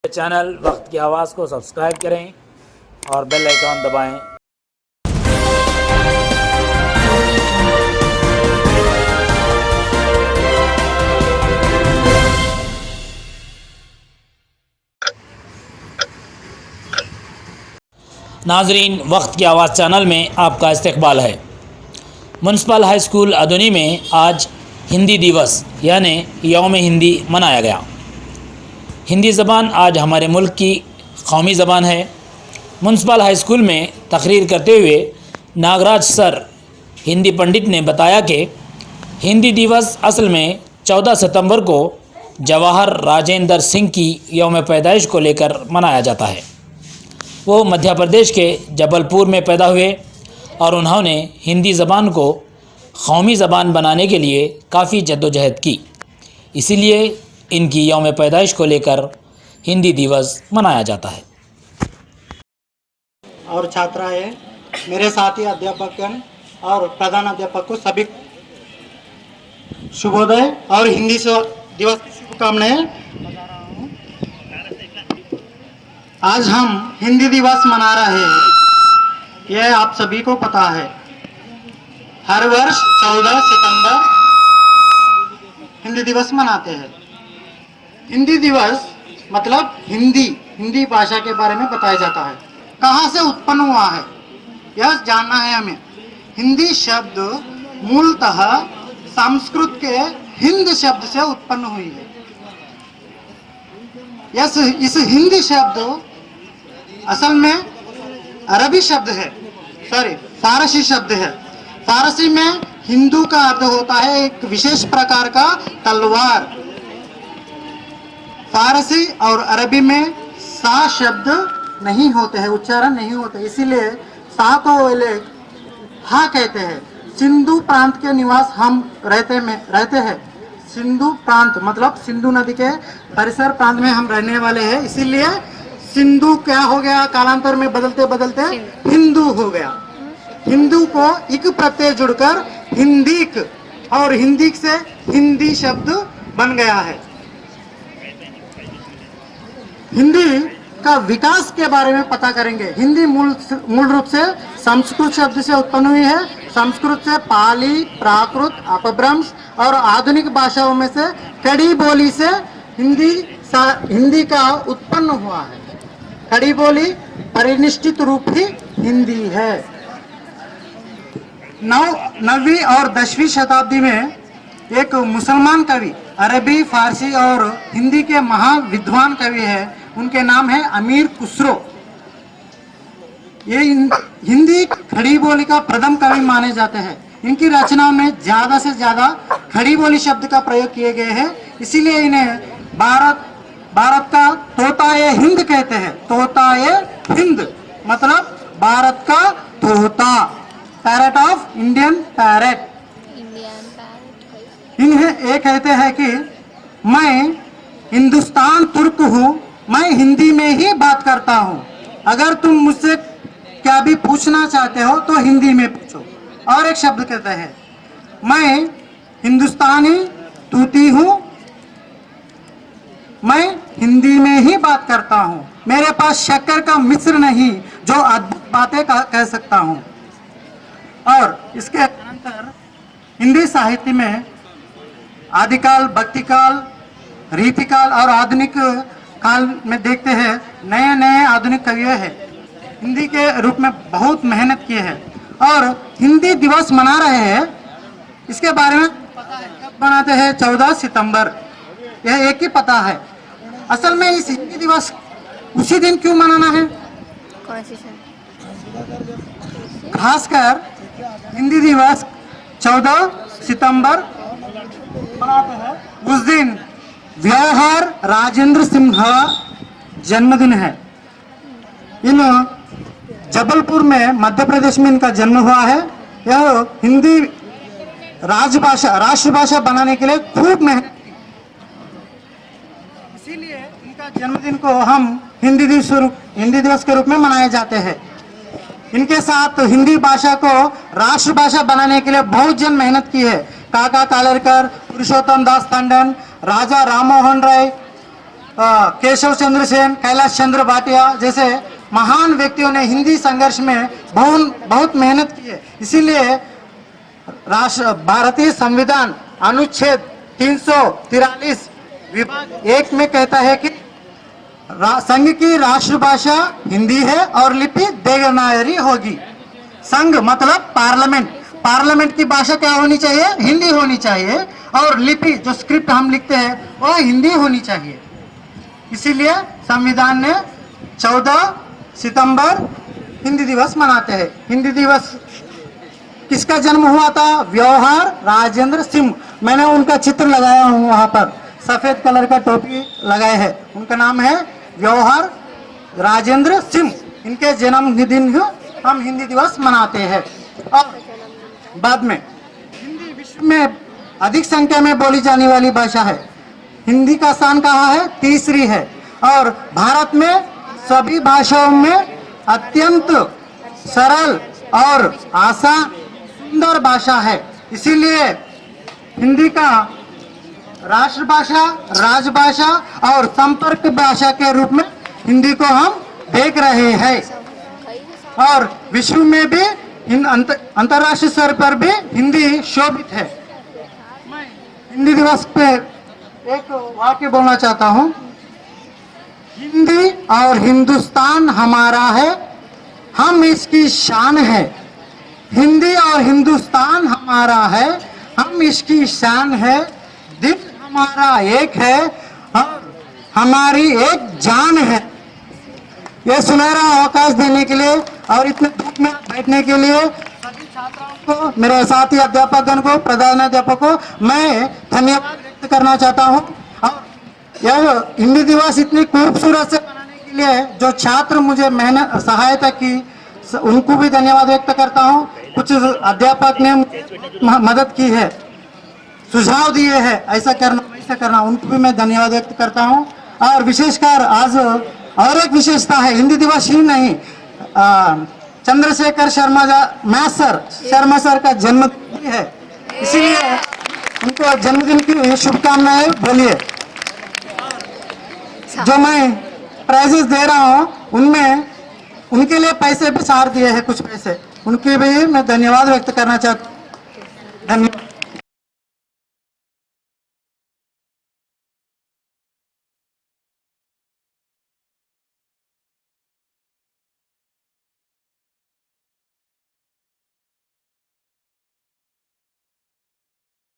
Channel वक्त की आवाज़ को सब्सक्राइब करें और बेल आइकॉन दबाएं। नाजरीन, वक्त की आवाज़ चैनल में आपका इस्तकबाल है। म्युनिसिपल हाई स्कूल अदोनी में आज हिंदी दिवस यानी यौम हिंदी मनाया गया। हिंदी ज़बान आज हमारे मुल्क की कौमी ज़बान है। म्युनिसिपल हाई स्कूल में तकरीर करते हुए नागराज सर हिंदी पंडित ने बताया कि हिंदी दिवस असल में 14 सितंबर को जवाहर राजेंद्र सिंह की यौम पैदाइश को लेकर मनाया जाता है। वो मध्य प्रदेश के जबलपुर में पैदा हुए और उन्होंने हिंदी ज़बान को कौमी ज़बान बनाने के लिए काफ़ी जद्दोजहद की, इसीलिए इनकी यौम पैदाइश को लेकर हिंदी दिवस मनाया जाता है। और छात्राएं, मेरे साथी अध्यापकगण और प्रधान अध्यापक को सभी शुभोदय और हिंदी दिवस की शुभकामनाएं। आज हम हिंदी दिवस मना रहे हैं, यह आप सभी को पता है। हर वर्ष 14 सितंबर हिंदी दिवस मनाते हैं। हिंदी दिवस मतलब हिंदी भाषा के बारे में बताया जाता है। कहाँ से उत्पन्न हुआ है यह जानना है हमें। हिंदी शब्द मूलतः संस्कृत के हिंद शब्द से उत्पन्न हुई है। इस हिंदी शब्द असल में अरबी शब्द है, फारसी शब्द है। फारसी में हिंदू का अर्थ होता है एक विशेष प्रकार का तलवार। फारसी और अरबी में सा शब्द नहीं होते हैं, उच्चारण नहीं होते, इसीलिए सा को वे लोग हा कहते हैं। सिंधु प्रांत के निवास हम रहते हैं। सिंधु प्रांत मतलब सिंधु नदी के परिसर प्रांत में हम रहने वाले हैं, इसीलिए सिंधु क्या हो गया, कालांतर में बदलते बदलते हिंदू हो गया। हिंदू को इक प्रत्यय जुड़कर हिंदीक और हिंदीक से हिंदी शब्द बन गया है। हिंदी का विकास के बारे में पता करेंगे। हिंदी मूल रूप से संस्कृत शब्द से उत्पन्न हुई है। संस्कृत से पाली, प्राकृत, अपभ्रंश और आधुनिक भाषाओं में से कड़ी बोली से हिंदी का उत्पन्न हुआ है। कड़ी बोली परिनिष्ठित रूप ही हिंदी है। 9वीं और 10वीं शताब्दी में एक मुसलमान कवि अरबी, फारसी और हिंदी के महाविद्वान कवि है, उनके नाम है अमीर खुसरो। ये हिंदी खड़ी बोली का प्रथम कवि माने जाते हैं। इनकी रचनाओं में ज्यादा से ज्यादा खड़ी बोली शब्द का प्रयोग किए गए हैं, इसीलिए इन्हें भारत का तोताए हिंद कहते हैं। तोताए हिंद मतलब भारत का तोता, पैरट ऑफ इंडियन पैरट। इन्हें ये कहते हैं कि मैं हिंदुस्तान तुर्क हूँ, मैं हिंदी में ही बात करता हूँ। अगर तुम मुझसे क्या भी पूछना चाहते हो तो हिंदी में पूछो। और एक शब्द कहते हैं, मैं हिंदुस्तानी तूती हूँ, मैं हिंदी में ही बात करता हूँ। मेरे पास शक्कर का मिस्र नहीं जो अद्भुत बातें कह सकता हूँ। और इसके अंतर हिंदी साहित्य में आदिकाल, भक्तिकाल, रीतिकाल और आधुनिक काल में देखते हैं नए नए आधुनिक कवियों हैं हिंदी के रूप में बहुत मेहनत किए हैं और हिंदी दिवस मना रहे हैं। इसके बारे में पता है कब मनाते हैं? 14 सितंबर, यह एक ही पता है। असल में इस हिंदी दिवस उसी दिन क्यों मनाना है? खासकर हिंदी दिवस 14 सितंबर मनाते हैं। उस दिन जवाहर राजेंद्र सिंह जन्मदिन है। इन जबलपुर में मध्य प्रदेश में इनका जन्म हुआ है। यह हिंदी राष्ट्रभाषा बनाने के लिए खूब मेहनत, इसीलिए इनका जन्मदिन को हम हिंदी दिवस के रूप में मनाए जाते हैं। इनके साथ हिंदी भाषा को राष्ट्रभाषा बनाने के लिए बहुत जन मेहनत की है। काका कालेरकर, पुरुषोत्तम दास टंडन, राजा राम मोहन राय केशव चंद्र सेन, कैलाश चंद्र भाटिया जैसे महान व्यक्तियों ने हिंदी संघर्ष में बहुत मेहनत की है। इसीलिए भारतीय संविधान अनुच्छेद 343 विभाग 1 में कहता है कि संघ की राष्ट्रभाषा हिंदी है और लिपि देवनागरी होगी। संघ मतलब पार्लियामेंट की भाषा क्या होनी चाहिए? हिंदी होनी चाहिए, और लिपि जो स्क्रिप्ट हम लिखते हैं वो हिंदी होनी चाहिए। इसीलिए संविधान ने 14 सितंबर हिंदी दिवस मनाते हैं। हिंदी दिवस किसका जन्म हुआ था? व्यवहार राजेंद्र सिंह। मैंने उनका चित्र लगाया हूँ वहां पर, सफेद कलर का टोपी लगाए है। उनका नाम है व्यवहार राजेंद्र सिंह। इनके जन्मदिन हम हिंदी दिवस मनाते हैं। और बाद में हिंदी विश्व में अधिक संख्या में बोली जाने वाली भाषा है। हिंदी का स्थान कहाँ है? तीसरी है। और भारत में सभी भाषाओं में अत्यंत सरल और आसान सुंदर भाषा है। इसीलिए हिंदी का राष्ट्रभाषा, राजभाषा और संपर्क भाषा के रूप में हिंदी को हम देख रहे हैं। और विश्व में भी अंतर्राष्ट्रीय स्तर पर भी हिंदी शोभित है। मैं हिंदी दिवस पे एक वाक्य बोलना चाहता हूँ। हिंदी और हिंदुस्तान हमारा है, हम इसकी शान है। हिंदी और हिंदुस्तान हमारा है, हम इसकी शान है। दिल हमारा एक है और हमारी एक जान है। ये सुनहरा अवकाश देने के लिए और इतने धूप में बैठने के लिए सभी छात्राओं को, मेरे साथी अध्यापकगण को, प्रधानाध्यापक को मैं धन्यवाद व्यक्त करना चाहता हूँ। और यह हिंदी दिवस इतनी खूबसूरत से मनाने के लिए जो छात्र मुझे मेहनत सहायता की, उनको भी धन्यवाद व्यक्त करता हूँ। कुछ अध्यापक ने मदद की है, सुझाव दिए हैं ऐसा करना वैसा करना, उनको भी मैं धन्यवाद व्यक्त करता हूँ। और विशेषकर आज और एक विशेषता है, हिंदी दिवस ही नहीं, चंद्रशेखर शर्मा सर का जन्मदिन है। इसीलिए उनको जन्मदिन की शुभकामनाएं बोलिए। जो मैं प्राइजेस दे रहा हूँ उनमें उनके लिए पैसे भी सार दिए हैं, कुछ पैसे, उनके भी मैं धन्यवाद व्यक्त करना चाहता हूँ। धन्यवाद।